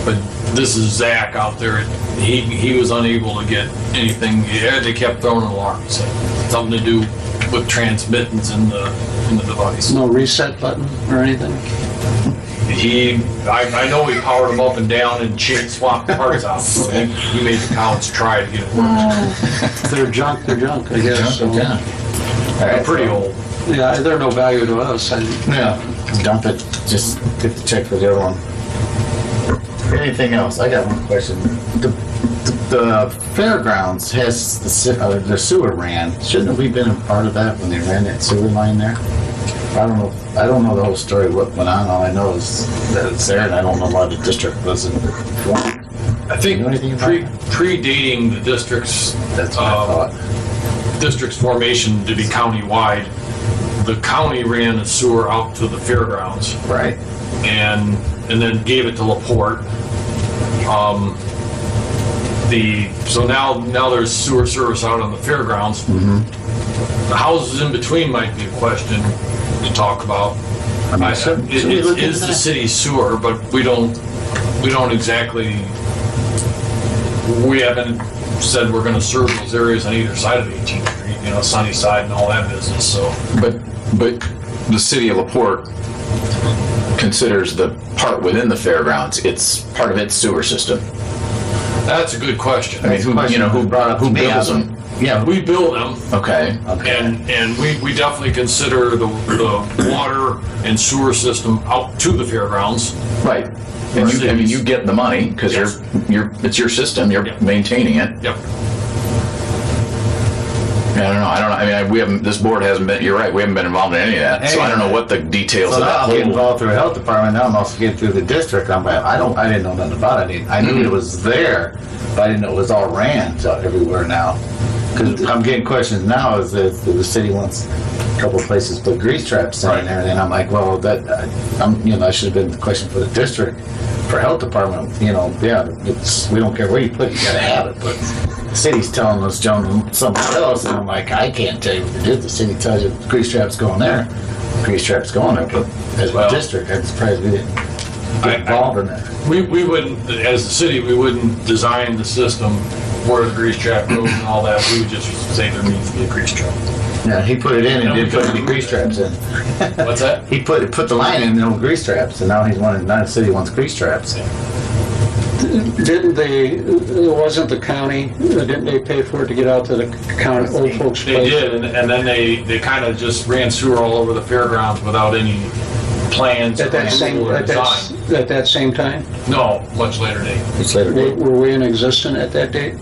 but this is Zach out there. He was unable to get anything. Yeah, they kept throwing an alarm. So something to do with transmittance in the device. No reset button or anything? I know he powered them up and down and swapped the parts out. So he made the counts try to get it working. They're junk, I guess. So. They're pretty old. Yeah, they're no value to us. Yeah. Dump it. Just get the check for the other one. Anything else? I got one question. The fairgrounds has the sewer ran. Shouldn't we been a part of that when they ran that sewer line there? I don't know the whole story, what went on. All I know is that it's there, and I don't know why the district wasn't informed. I think predating the district's district's formation to be county-wide, the county ran the sewer out to the fairgrounds. Right. And then gave it to LaPorte. So now there's sewer service out on the fairgrounds. Mm-hmm. The houses in between might be a question to talk about. It is the city's sewer, but we haven't said we're going to serve those areas on either side of 18th Street, Sunnyside and all that business. So, but the city of LaPorte considers the part within the fairgrounds, it's part of its sewer system. that's a good question. I mean, who builds them? Yeah, We build them. Okay. And we definitely consider the water and sewer system out to the fairgrounds. Right. And you get the money because it's your system. You're maintaining it. Yep. I don't know. I mean, this board hasn't been. You're right. We haven't been involved in any of that. So I don't know what the details so of that. I'll get involved through the health department. Now I'm also getting through the district. I didn't know nothing about it. I knew it was there, but I didn't know it was all ran everywhere now. Because I'm getting questions now is that the city wants a couple of places to put grease traps in there, and I'm like, well, that I should have been the question for the district, for health department. We don't care where you put it, you gotta have it. But the city's telling us something else, and I'm like, I can't tell you what it is. The city tells you grease traps going there, grease traps going there. But as a district, I'm surprised we didn't get involved in that. We wouldn't, as the city, we wouldn't design the system where the grease trap goes and all that. We would just say there needs to be a grease trap. Yeah, he put it in and didn't put any grease traps in. What's that? He put the line in, no grease traps, and now the city wants grease traps. Didn't they, wasn't the county, didn't they pay for it to get out to the county, old folks' place? They did, and then they kind of just ran sewer all over the fairgrounds without any plans At that same time? No, much later date. It's later. Were we in existence at that date?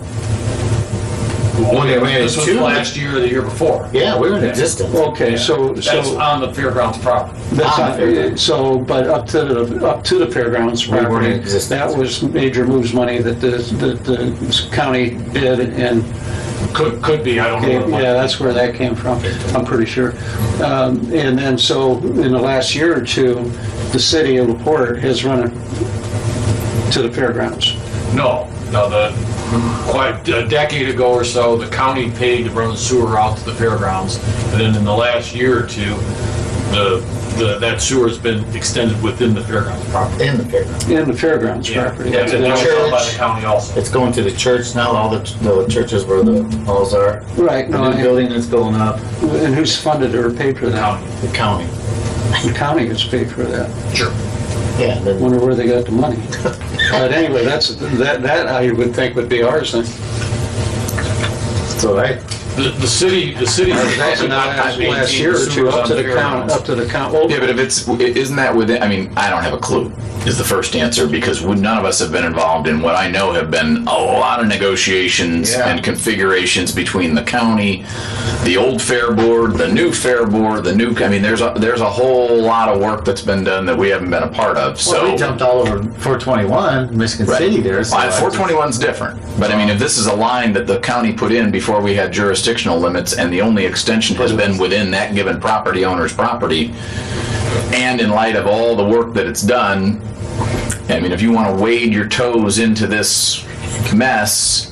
This was last year or the year before. Yeah, we were in existence. Okay, so That's on the fairgrounds property. but up to the fairgrounds We weren't in property, existence. that was major moves money that the county did, and Could be, I don't know. yeah, that's where that came from, I'm pretty sure. And then, so in the last year or two, the city of LaPorte has run it to the fairgrounds. No, quite a decade ago or so, the county paid to run the sewer out to the fairgrounds, and then in the last year or two, that sewer has been extended within the fairgrounds property. In the fairgrounds. In the fairgrounds property. Yeah, it's owned by the county also. It's going to the church now, all the churches where the halls are. Right, The new building that's going up, and who's funded or paid for that? the county. The county has paid for that. Sure. Yeah, then Wonder where they got the money. But anyway, that I would think would be ours then. so I The city has That's not last year or two, up to the count. Well, Yeah, but if isn't that within, I mean, I don't have a clue, is the first answer, because none of us have been involved in what I know have been a lot of negotiations and configurations between the county, the old fair board, the new fair board, I mean, there's a whole lot of work that's been done that we haven't been a part of, so. Well, we jumped all over 421, Michigan City there. So 421's different, but I mean, if this is a line that the county put in before we had jurisdictional limits, and the only extension has been within that given property owner's property, and in light of all the work that it's done, I mean, if you want to wade your toes into this mess,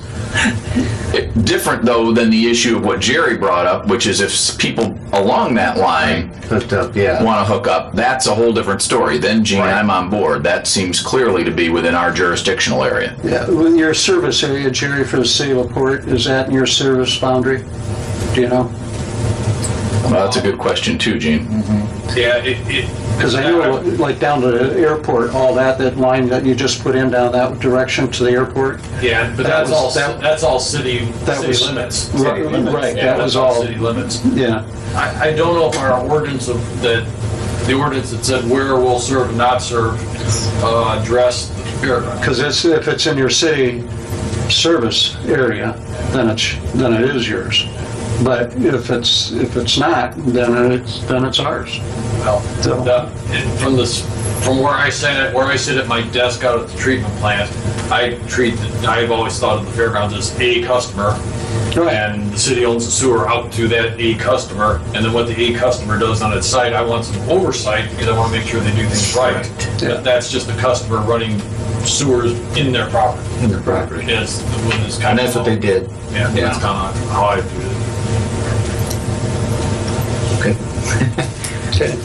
different though than the issue of what Jerry brought up, which is if people along that line hooked up, want to hook up, that's a whole different story. Then, Gene, I'm on board. That seems clearly to be within our jurisdictional area. Yeah, with your service area, Jerry, for the city of LaPorte, is that in your service boundary? Do you know? Well, that's a good question too, Gene. Yeah, Because I know, like down to the airport, all that line that you just put in down that direction to the airport. yeah, but that's all city limits. Right, Yeah, that was all. city limits. Yeah. I don't know if our ordinance the ordinance that said where will serve and not serve address the fairground. Because if it's in your city service area, then it is yours. But if it's not, then it's ours. Well, from where I sit at my desk out at the treatment plant, I've always thought of the fairgrounds as a customer, and the city owns the sewer out to that a customer, and then what the a customer does on its site, I want some oversight because I want to make sure they do things right. Yeah. But that's just the customer running sewers in their property. in their property. And And that's what they did. Yeah, that's kind of how I view it. Okay.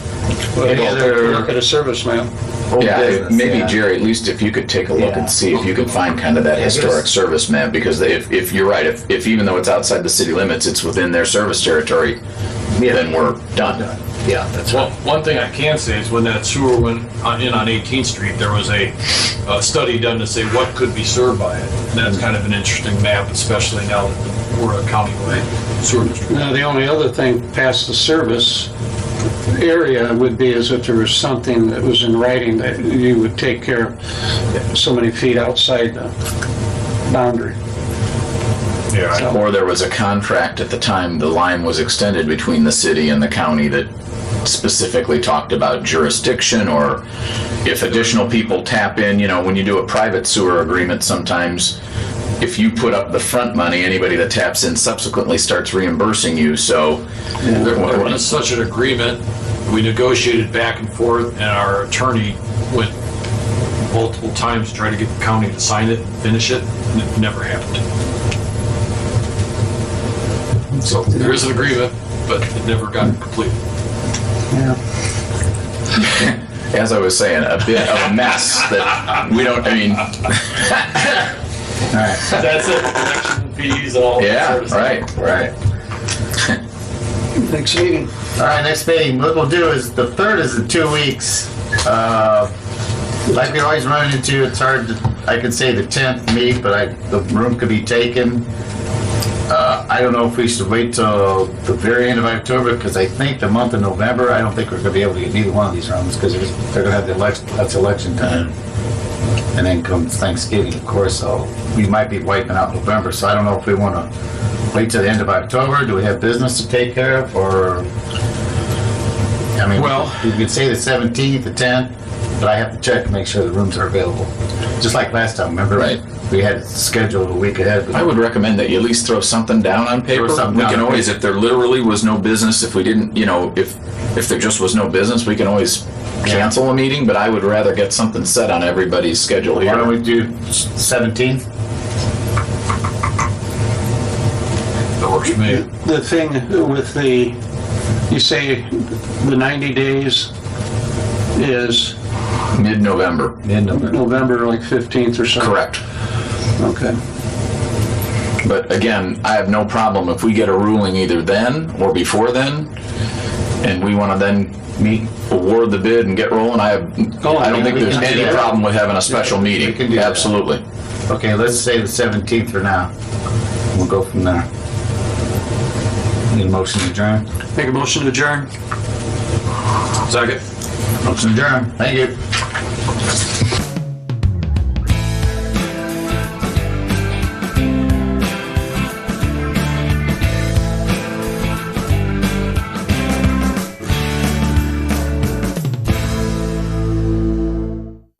Well, Any other- look at a service map. Old Yeah, business, maybe yeah. Jerry, at least if you could take a look and see if you could find kind of that historic service map, because if you're right, if even though it's outside the city limits, it's within their service territory, then we're done. Yeah, that's Well, one thing I can say is when that sewer went in on 18th Street, there was a study done to say what could be served by it. And that's kind of an interesting map, especially now that we're a countywide sewer district. Now, the only other thing past the service area would be as if there was something that was in writing that you would take care of so many feet outside the boundary. Yeah. Or there was a contract at the time the line was extended between the city and the county that specifically talked about jurisdiction, or if additional people tap in, when you do a private sewer agreement, sometimes if you put up the front money, anybody that taps in subsequently starts reimbursing you, so. There was such an agreement. We negotiated back and forth, and our attorney went multiple times to try to get the county to sign it and finish it, and it never happened. So there is an agreement, but it never got completed. As I was saying, a bit of a mess that we don't, That's it, connection fees, all that sort of stuff. right. Next meeting. All right, next meeting, what we'll do is, the 3rd is in 2 weeks. Like we always run into, it's hard to, I could say the 10th meet, but the room could be taken. I don't know if we should wait till the very end of October, because I think the month of November, I don't think we're gonna be able to get neither one of these rooms, because they're gonna have the election, that's election time. And then comes Thanksgiving, of course, so we might be wiping out November, so I don't know if we wanna wait till the end of October. Do we have business to take care of, or? Well, we could say the 17th, the 10th, but I have to check to make sure the rooms are available. Just like last time, remember? Right. We had it scheduled a week ahead. I would recommend that you at least throw something down on paper. Throw something We down can on always, paper. if there literally was no business, if we didn't, if there just was no business, we can always cancel a meeting, but I would rather get something set on everybody's schedule Why don't here. we do 17th? That works for me. The thing with you say the 90 days is Mid-November. November, like 15th or something? Correct. Okay. But again, I have no problem if we get a ruling either then or before then, and we want to then award the bid and get rolling. I don't think there's any problem with having a special meeting. We can do that. Absolutely. Okay, let's say the 17th for now. We'll go from there. Need a motion to adjourn? Make a motion to adjourn? Second. Motion adjourned. Thank you.